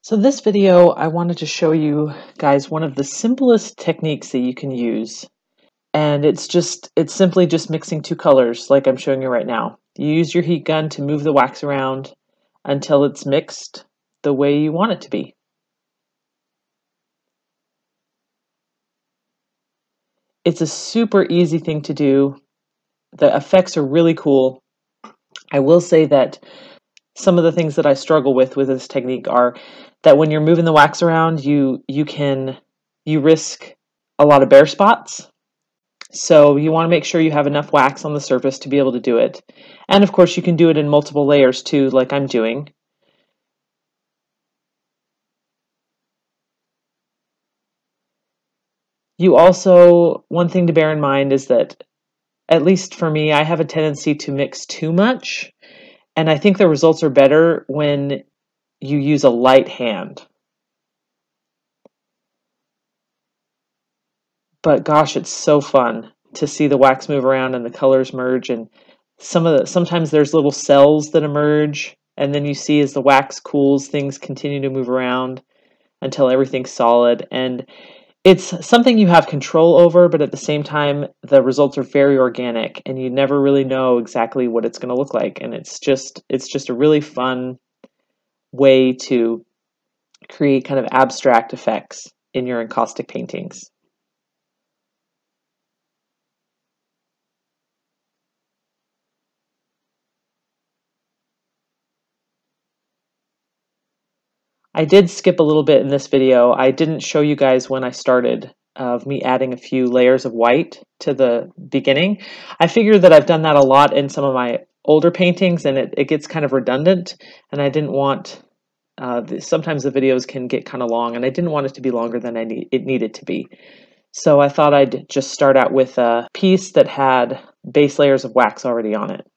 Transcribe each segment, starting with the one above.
So this video, I wanted to show you guys one of the simplest techniques that you can use. And it's simply just mixing two colors like I'm showing you right now. You use your heat gun to move the wax around until it's mixed the way you want it to be. It's a super easy thing to do. The effects are really cool. I will say that some of the things that I struggle with this technique are that when you're moving the wax around, you risk a lot of bare spots. So you want to make sure you have enough wax on the surface to be able to do it. And of course you can do it in multiple layers too, like I'm doing. You also, one thing to bear in mind is that, at least for me, I have a tendency to mix too much. And I think the results are better when you use a light hand. But gosh, it's so fun to see the wax move around and the colors merge, and sometimes there's little cells that emerge, and then you see as the wax cools, things continue to move around until everything's solid. And it's something you have control over, but at the same time, the results are very organic and you never really know exactly what it's going to look like. And it's just a really fun way to create kind of abstract effects in your encaustic paintings. I did skip a little bit in this video. I didn't show you guys when I started of me adding a few layers of white to the beginning. I figure that I've done that a lot in some of my older paintings, and it gets kind of redundant, and I didn't want, sometimes the videos can get kind of long, and I didn't want it to be longer than it needed to be. So I thought I'd just start out with a piece that had base layers of wax already on it.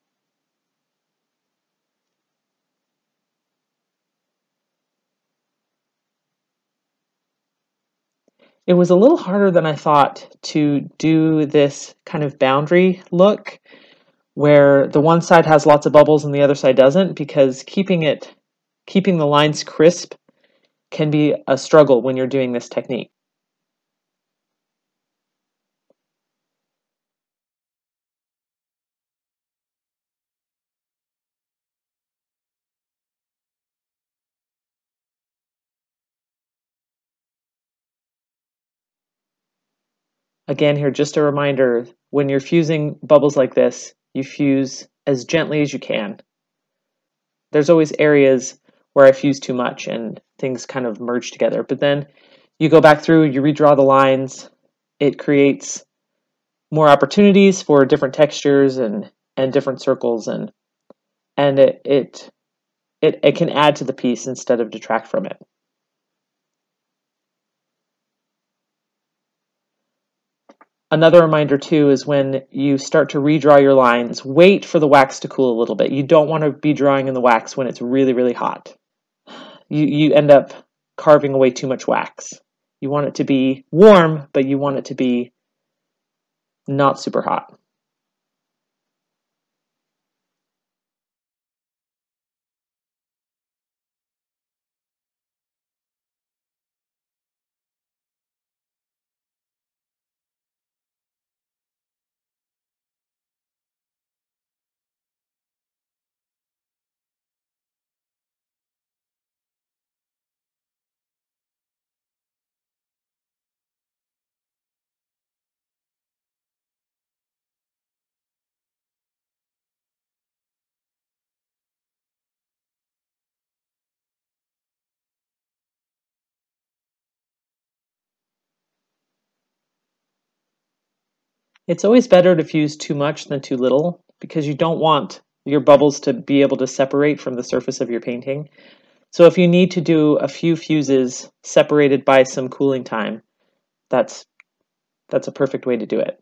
It was a little harder than I thought to do this kind of boundary look where the one side has lots of bubbles and the other side doesn't, because keeping the lines crisp can be a struggle when you're doing this technique. Again, here, just a reminder, when you're fusing bubbles like this, you fuse as gently as you can. There's always areas where I fuse too much and things kind of merge together, but then you go back through, you redraw the lines, it creates more opportunities for different textures and different circles, and it can add to the piece instead of detract from it. Another reminder too is when you start to redraw your lines, wait for the wax to cool a little bit. You don't want to be drawing in the wax when it's really, really hot. You end up carving away too much wax. You want it to be warm, but you want it to be not super hot. It's always better to fuse too much than too little, because you don't want your bubbles to be able to separate from the surface of your painting. So if you need to do a few fuses separated by some cooling time, that's a perfect way to do it.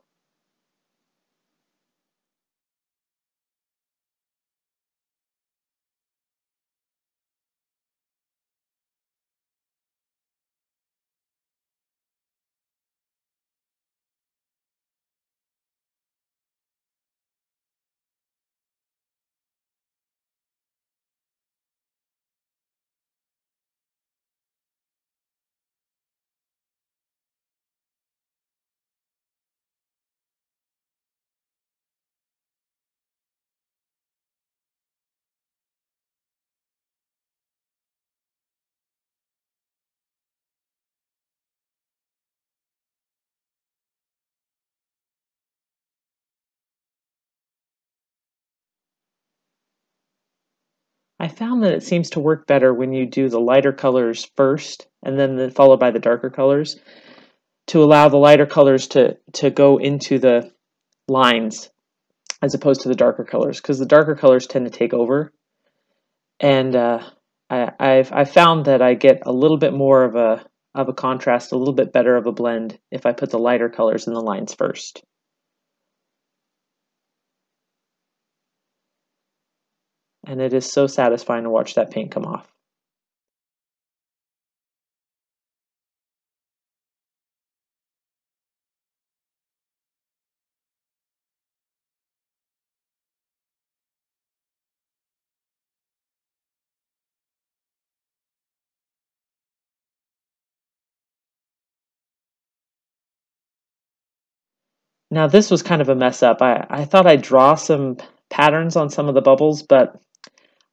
I found that it seems to work better when you do the lighter colors first and then followed by the darker colors, to allow the lighter colors to go into the lines as opposed to the darker colors, because the darker colors tend to take over. And I've found that I get a little bit more of a contrast, a little bit better of a blend if I put the lighter colors in the lines first. And it is so satisfying to watch that paint come off. Now this was kind of a mess up. I thought I'd draw some patterns on some of the bubbles, but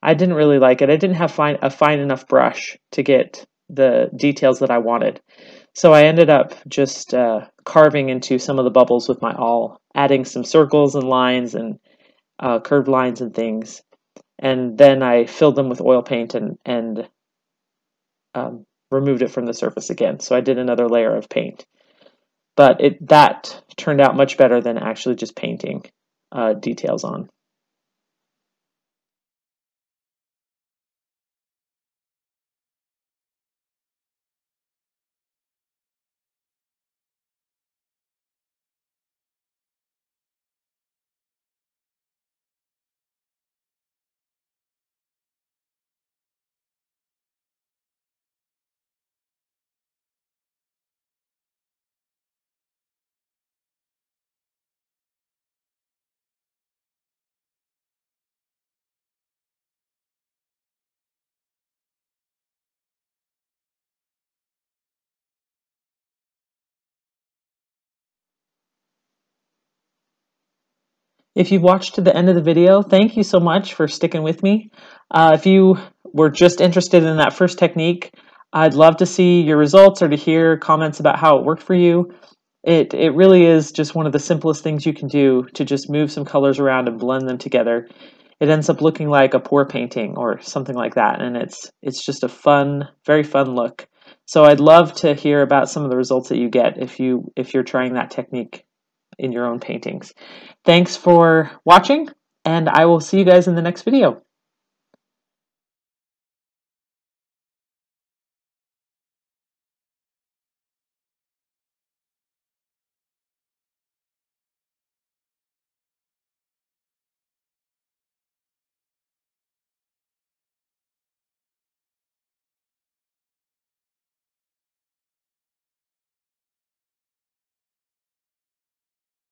I didn't really like it. I didn't have a fine enough brush to get the details that I wanted. So I ended up just carving into some of the bubbles with my awl, adding some circles and lines and curved lines and things. And then I filled them with oil paint and removed it from the surface again. So I did another layer of paint. But that turned out much better than actually just painting details on. If you've watched to the end of the video, thank you so much for sticking with me. If you were just interested in that first technique, I'd love to see your results or to hear comments about how it worked for you. It really is just one of the simplest things you can do to just move some colors around and blend them together. It ends up looking like a pour painting or something like that, and it's just a fun, very fun look. So I'd love to hear about some of the results that you get if you're trying that technique in your own paintings. Thanks for watching, and I will see you guys in the next video.